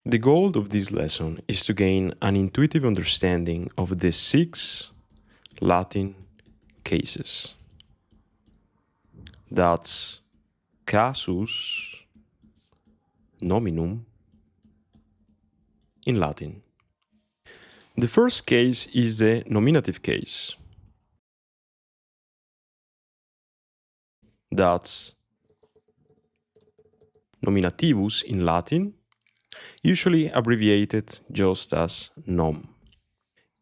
The goal of this lesson is to gain an intuitive understanding of the 6 Latin cases. That's casus nominum in Latin. The first case is the nominative case. That's nominativus in Latin, usually abbreviated just as nom.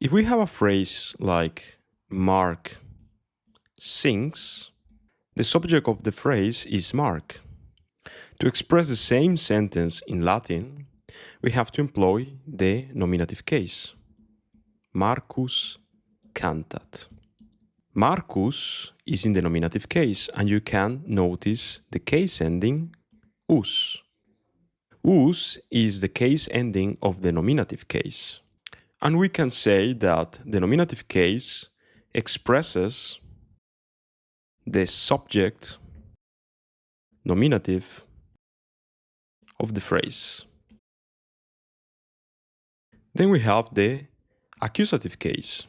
If we have a phrase like Mark sings, the subject of the phrase is Mark. To express the same sentence in Latin, we have to employ the nominative case. Marcus cantat. Marcus is in the nominative case, and you can notice the case ending us. Us is the case ending of the nominative case. And we can say that the nominative case expresses the subject nominative of the phrase. Then we have the accusative case.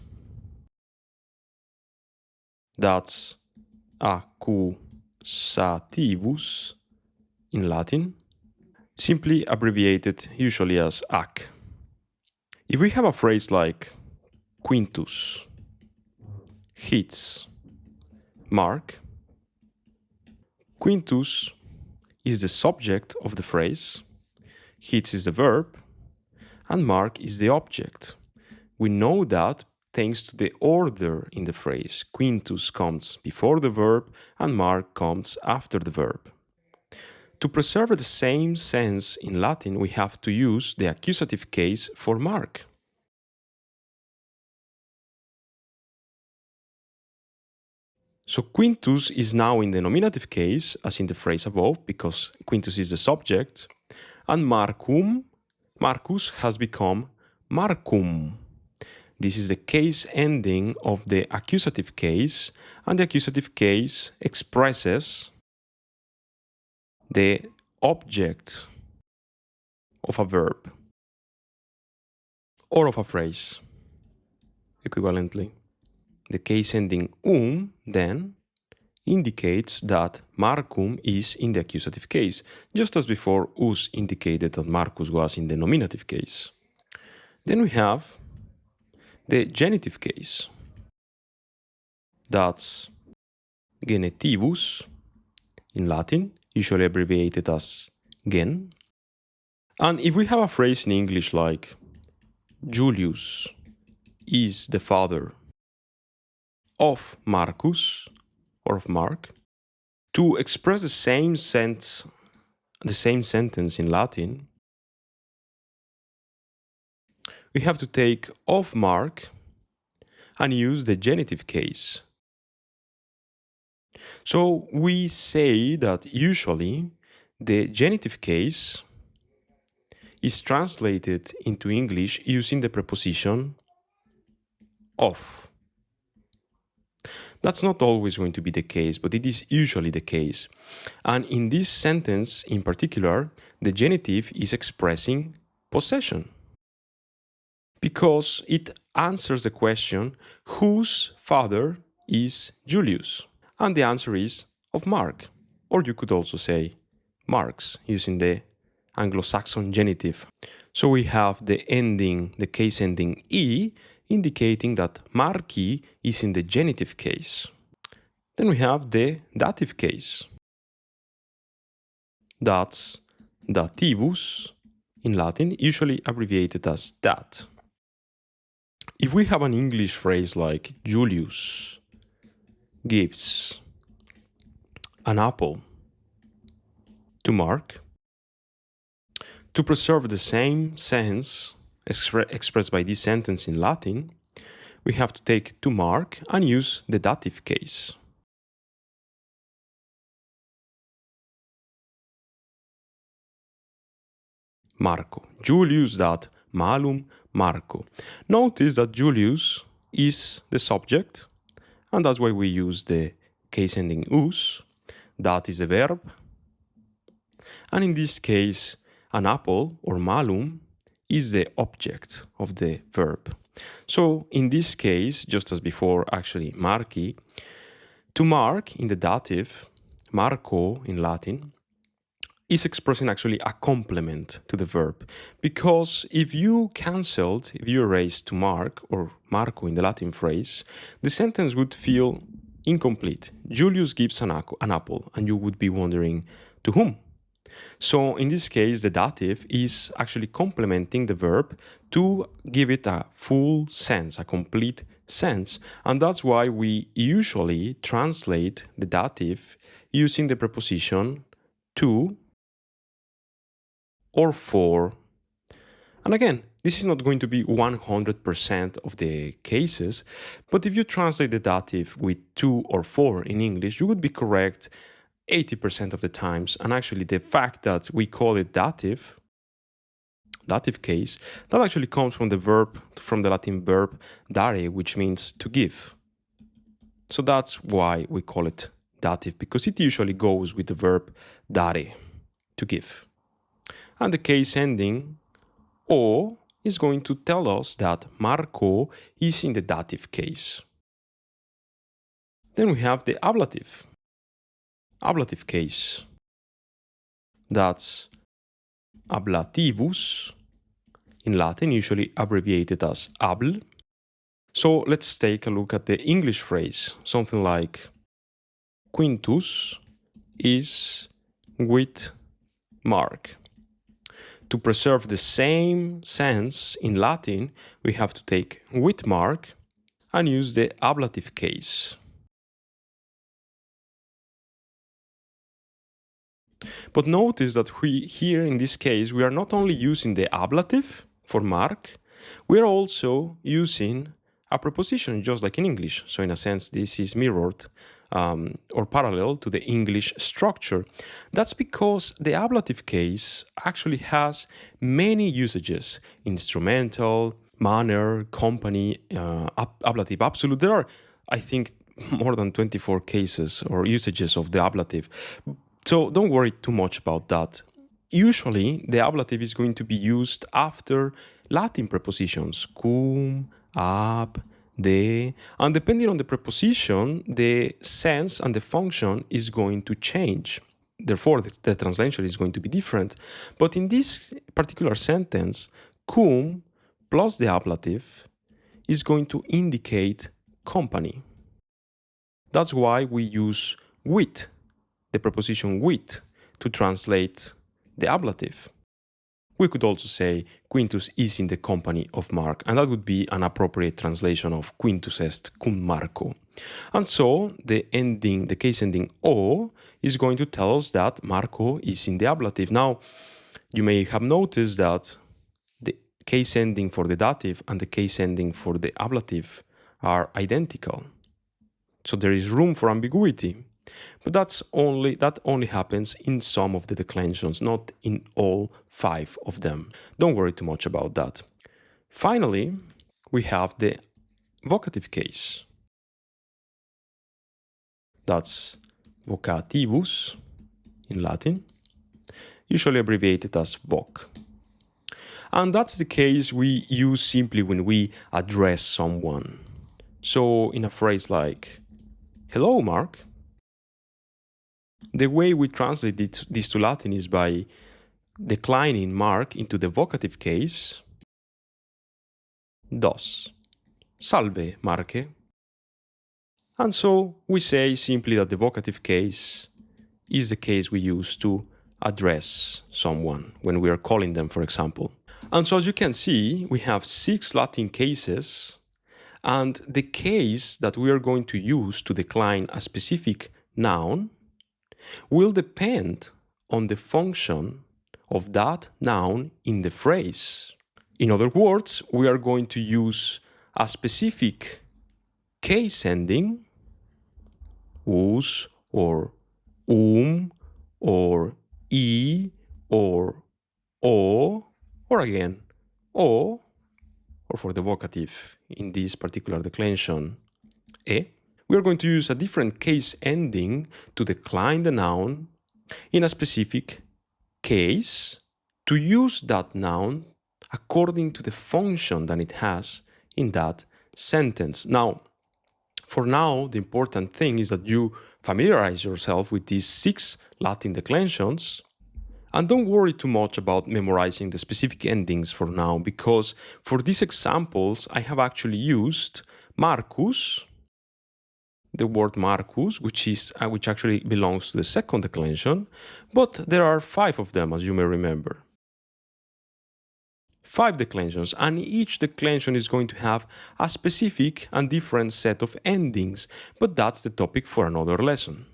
That's accusativus in Latin, simply abbreviated usually as ac. If we have a phrase like Quintus hits Mark, Quintus is the subject of the phrase, hits is the verb, and Mark is the object. We know that thanks to the order in the phrase. Quintus comes before the verb and Mark comes after the verb. To preserve the same sense in Latin, we have to use the accusative case for Mark. So Quintus is now in the nominative case, as in the phrase above, because Quintus is the subject, and Marcus has become Marcum. This is the case ending of the accusative case, and the accusative case expresses the object of a verb or of a phrase, equivalently. The case ending then indicates that Marcum is in the accusative case, just as before us indicated that Marcus was in the nominative case. Then we have the genitive case. That's genitivus in Latin, usually abbreviated as gen. And if we have a phrase in English like Julius is the father of Marcus or of Mark, to express the same sentence in Latin, we have to take of Mark and use the genitive case. So we say that usually the genitive case is translated into English using the preposition of. That's not always going to be the case, but it is usually the case. And in this sentence in particular, the genitive is expressing possession, because it answers the question, whose father is Julius? And the answer is of Mark. Or you could also say Mark's, using the Anglo-Saxon genitive. So we have the case ending E, indicating that Marci is in the genitive case. Then we have the dative case. That's dativus in Latin, usually abbreviated as dat. If we have an English phrase like Julius gives an apple to Mark, to preserve the same sense expressed by this sentence in Latin, we have to take to Mark and use the dative case. Marco. Julius dat malum Marco. Notice that Julius is the subject, and that's why we use the case ending us. Dat is the verb. And in this case, an apple, or malum, is the object of the verb. So in this case, just as before, actually marchi, to mark in the dative, marco in Latin, is expressing actually a complement to the verb. Because if you erase to mark or marco in the Latin phrase, the sentence would feel incomplete. Julius gives an apple, and you would be wondering, to whom? So in this case, the dative is actually complementing the verb to give it a full sense, a complete sense. And that's why we usually translate the dative using the preposition to or for. And again, this is not going to be 100% of the cases, but if you translate the dative with to or for in English, you would be correct 80% of the times. And actually the fact that we call it dative case, that actually comes from the Latin verb dare, which means to give. So that's why we call it dative, because it usually goes with the verb dare, to give. And the case ending o is going to tell us that Marco is in the dative case. Then we have the ablative case. That's ablativus, in Latin, usually abbreviated as abl. So let's take a look at the English phrase, something like Quintus is with Mark. To preserve the same sense in Latin, we have to take with Mark and use the ablative case. But notice that here in this case, we are not only using the ablative for Mark, we are also using a preposition just like in English. So in a sense, this is mirrored or parallel to the English structure. That's because the ablative case actually has many usages: instrumental, manner, company, ablative absolute. There are, I think, more than 24 cases or usages of the ablative. So don't worry too much about that. Usually, the ablative is going to be used after Latin prepositions, cum, ab, de, and depending on the preposition, the sense and the function is going to change. Therefore, the translation is going to be different. But in this particular sentence, cum plus the ablative is going to indicate company. That's why we use with, the preposition with, to translate the ablative. We could also say Quintus is in the company of Mark, and that would be an appropriate translation of Quintus est cum Marco. And so the case ending o is going to tell us that Marco is in the ablative. Now, you may have noticed that the case ending for the dative and the case ending for the ablative are identical. So there is room for ambiguity. But that only happens in some of the declensions, not in all 5 of them. Don't worry too much about that. Finally, we have the vocative case. That's vocativus in Latin, usually abbreviated as voc. And that's the case we use simply when we address someone. So in a phrase like, hello, Mark. The way we translate this to Latin is by declining Mark into the vocative case, dos. Salve, Marke. And so we say simply that the vocative case is the case we use to address someone when we are calling them, for example. And so as you can see, we have 6 Latin cases, and the case that we are going to use to decline a specific noun will depend on the function of that noun in the phrase. In other words, we are going to use a specific case ending, us or or I or o, or again o, or for the vocative in this particular declension, e. We are going to use a different case ending to decline the noun in a specific case to use that noun according to the function that it has in that sentence. Now, for now, the important thing is that you familiarize yourself with these 6 Latin declensions, and don't worry too much about memorizing the specific endings for now, because for these examples, I have actually used Marcus, the word Marcus, which actually belongs to the second declension, but there are 5 of them, as you may remember. 5 declensions, and each declension is going to have a specific and different set of endings, but that's the topic for another lesson.